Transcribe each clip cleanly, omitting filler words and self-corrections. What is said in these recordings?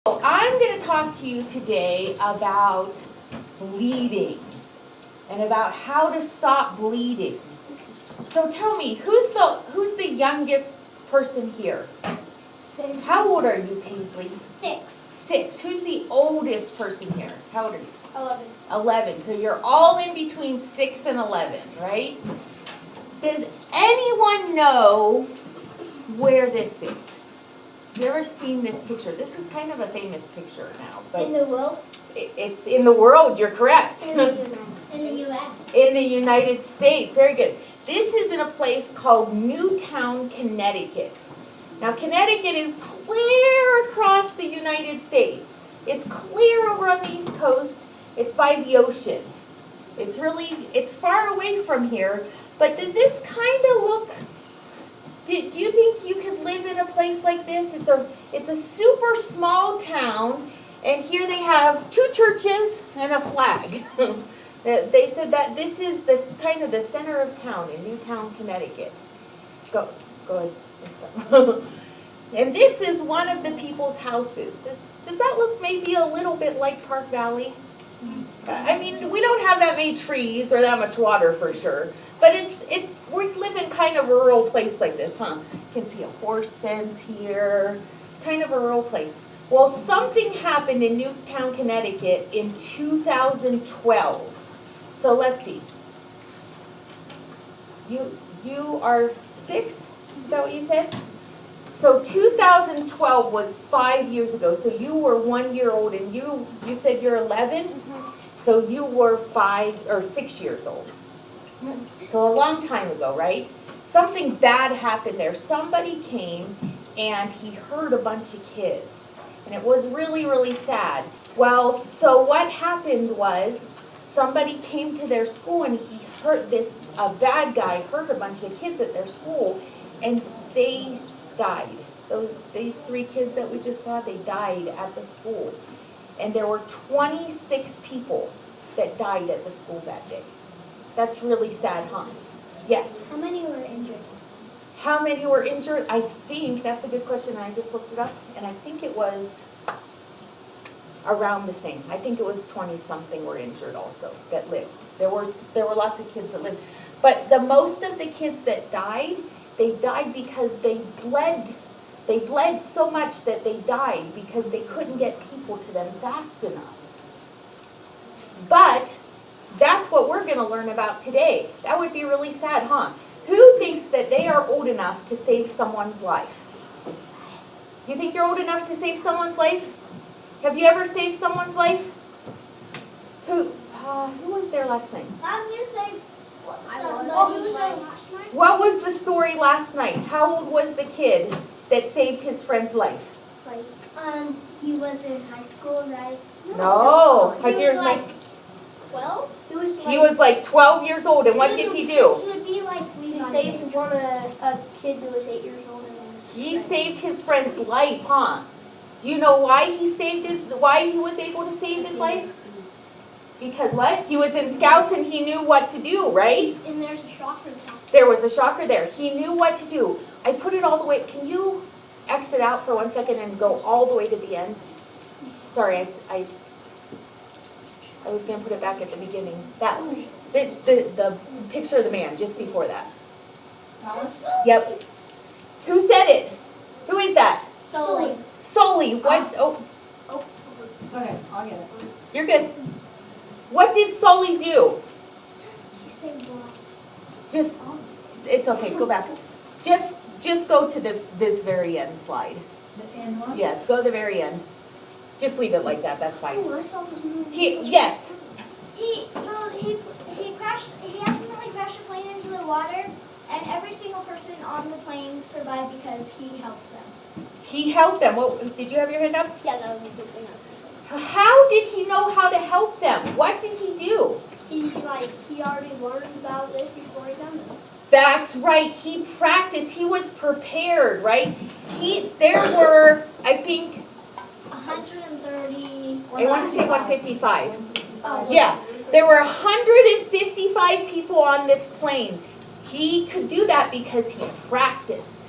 I'm going to talk to you today about bleeding and about how to stop bleeding. So tell me, who's the youngest person here? How old are you, Paisley? 6. 6. Who's the oldest person here? How old are you? 11. 11. So you're all in between 6 and 11, right? Does anyone know where this is? Have you ever seen this picture? This is kind of a famous picture now, but In the world? it's in the world. You're correct. In the U.S. In the United States. Very good. This is in a place called Newtown, Connecticut. Now, Connecticut is clear across the United States. It's clear over on the East Coast. It's by the ocean. It's far away from here, but does this kind of look, do you think you could live in a place like this? It's a super small town, and here they have 2 churches and a flag. They said that this is kind of the center of town in Newtown, Connecticut. Go ahead. And this is one of the people's houses. Does that look maybe a little bit like Park Valley? I mean, we don't have that many trees or that much water for sure, but we live in kind of a rural place like this, huh? You can see a horse fence here, kind of a rural place. Well, something happened in Newtown, Connecticut in 2012. So let's see. You are 6? Is that what you said? So 2012 was 5 years ago. So you were 1 year old, and you said you're 11? So you were 5 or 6 years old. So a long time ago, right? Something bad happened there. Somebody came and he hurt a bunch of kids. And it was really, really sad. Well, so what happened was somebody came to their school and he hurt a bad guy hurt a bunch of kids at their school, and they died. These 3 kids that we just saw, they died at the school. And there were 26 people that died at the school that day. That's really sad, huh? Yes? How many were injured? How many were injured? I think, that's a good question, I just looked it up, and I think it was around the same. I think it was 20-something were injured also that lived. There were lots of kids that lived. But the most of the kids that died, they died because they bled. They bled so much that they died because they couldn't get people to them fast enough. But that's what we're going to learn about today. That would be really sad, huh? Who thinks that they are old enough to save someone's life? Do you think you're old enough to save someone's life? Have you ever saved someone's life? Who was there last night? What was the story last night? How old was the kid that saved his friend's life? He was in high school, right? No. He was like 12? He was like 12 years old, and what did he do? He would be like, he saved a kid who was 8 years old. He saved his friend's life, huh? Do you know why he was able to save his life? Because what? He was in Scouts and he knew what to do, right? And there's a shocker. There was a shocker there. He knew what to do. I put it all the way. Can you exit out for 1 second and go all the way to the end? Sorry, I was going to put it back at the beginning. That the picture of the man just before that. Yep. Who said it? Who is that? Sully. What? Oh. Okay, I'll get it. You're good. What did Sully do? He saved lives. It's okay. Go back. Just go to this very end slide. The end one? Yeah, go to the very end. Just leave it like that. That's fine. Oh, I saw this movie. Yes. He accidentally crashed a plane into the water, and every single person on the plane survived because he helped them. He helped them. What, did you have your hand up? Yeah, that was the same thing I was going to say. How did he know how to help them? What did he do? He already learned about this before he done it. That's right. He practiced. He was prepared, right? There were, I think, 130. I want to say 155. Yeah, there were 155 people on this plane. He could do that because he practiced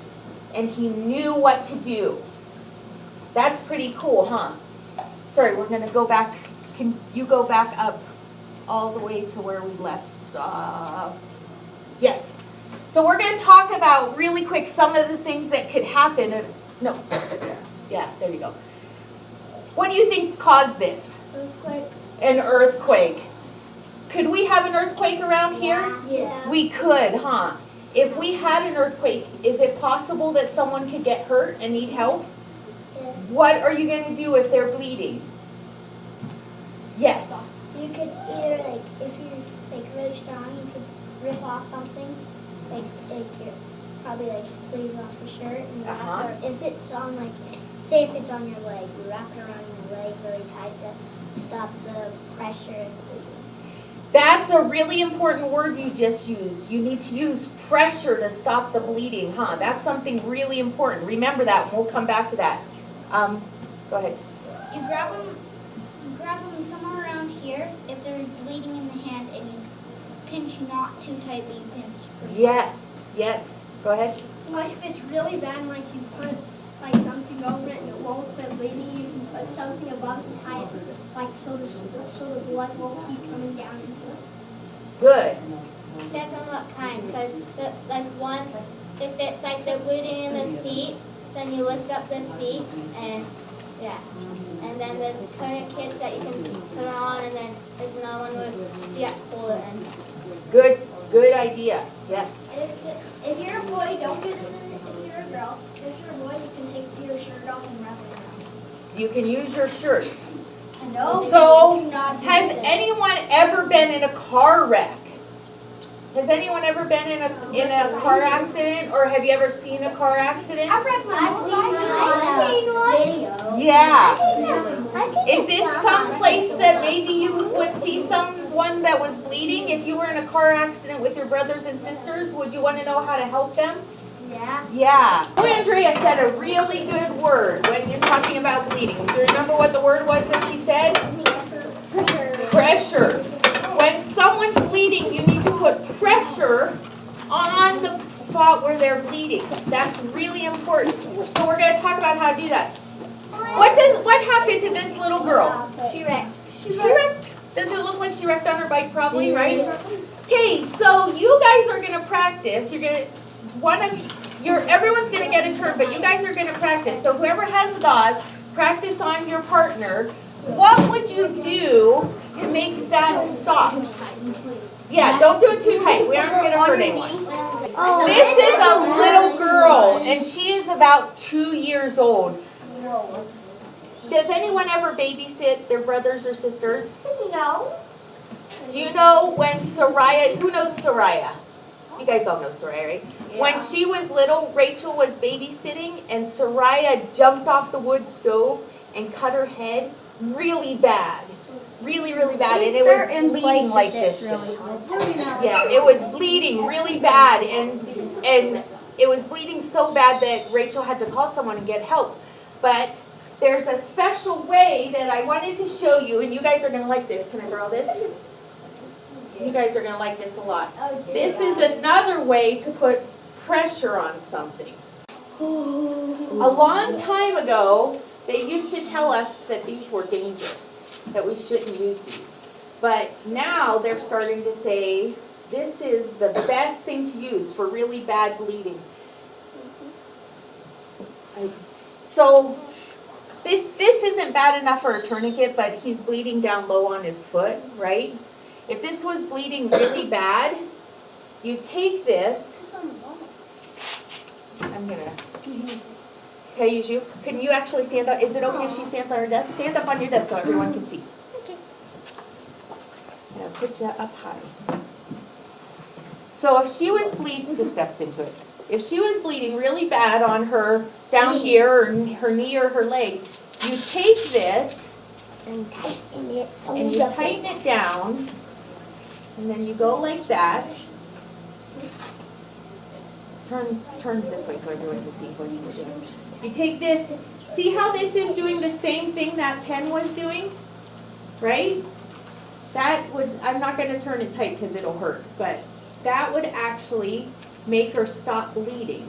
and he knew what to do. That's pretty cool, huh? Sorry, we're gonna go back, can you go back up all the way to where we left off? Yes. So we're gonna talk about really quick some of the things that could happen no, yeah, there you go. What do you think caused this? Earthquake. An earthquake. Could we have an earthquake around here? Yeah. We could, huh? If we had an earthquake, is it possible that someone could get hurt and need help? Yeah. What are you gonna do if they're bleeding? Yes. You could either if you're really strong, you could rip off something, like your probably your sleeve off your shirt and wrap Uh-huh. it. If it's on say if it's on your leg, you wrap it around your leg really tight to stop the pressure and bleeding. That's a really important word you just used. You need to use pressure to stop the bleeding, huh? That's something really important. Remember that, and we'll come back to that. Go ahead. You grab them somewhere around here if they're bleeding in the hand, and you pinch not too tightly. You pinch. Yes, yes. Go ahead. Like if it's really bad, like you put something over it and it won't quit bleeding, you can put something above it and tie it, so the blood won't keep coming down into it. Good. Depends on what kind, because if it's like the bleeding in the feet, then you lift up the feet and and then there's tourniquets that you can put on, and then there's another one with pull it in. Good idea. Yes. If you're a boy, don't do this if you're a girl. If you're a boy, you can take your shirt off and wrap it around. You can use your shirt. No. So, has anyone ever been in a car wreck? Has anyone ever been in a car accident, or have you ever seen a car accident? I've seen one. Video. Yeah. I've seen Is this some place that maybe you would see someone that was bleeding? If you were in a car accident with your brothers and sisters, would you want to know how to help them? Yeah. Yeah. Oh, Andrea said a really good word when you're talking about bleeding. Do you remember what the word was that she said? Pressure. When someone's bleeding, you need to put pressure on the spot where they're bleeding. That's really important. So we're going to talk about how to do that. What happened to this little girl? She wrecked. She wrecked? Does it look like she wrecked on her bike probably, right? Okay, so you guys are going to practice. Everyone's going to get a turn, but you guys are going to practice. So whoever has the gauze, practice on your partner. What would you do to make that stop? Yeah, don't do it too tight. We aren't going to hurt anyone. This is a little girl, and she is about 2 years old. Does anyone ever babysit their brothers or sisters? No. Do you know when Soraya, who knows Soraya? You guys all know Soraya, right? Yeah. When she was little, Rachel was babysitting, and Soraya jumped off the wood stove and cut her head really bad. Really, really bad. And it was bleeding like this. Yeah, it was bleeding really bad, and it was bleeding so bad that Rachel had to call someone and get help. But there's a special way that I wanted to show you, and you guys are going to like this. Can I borrow this? You guys are going to like this a lot. This is another way to put pressure on something. A long time ago, they used to tell us that these were dangerous, that we shouldn't use these. But now they're starting to say this is the best thing to use for really bad bleeding. So this isn't bad enough for a tourniquet, but he's bleeding down low on his foot, right? If this was bleeding really bad, you take this. Can I use you? Can you actually stand up? Is it okay if she stands on her desk? Stand up on your desk so everyone can see. Okay. And I'll put you up high. So if she was bleeding, just step into it. If she was bleeding really bad on her down here, or her knee or her leg, you take this And tighten it. and you tighten it down, and then you go like that. Turn this way so everyone can see what you're doing. You take this, see how this is doing the same thing that pen was doing? Right? I'm not going to turn it tight because it'll hurt, but that would actually make her stop bleeding.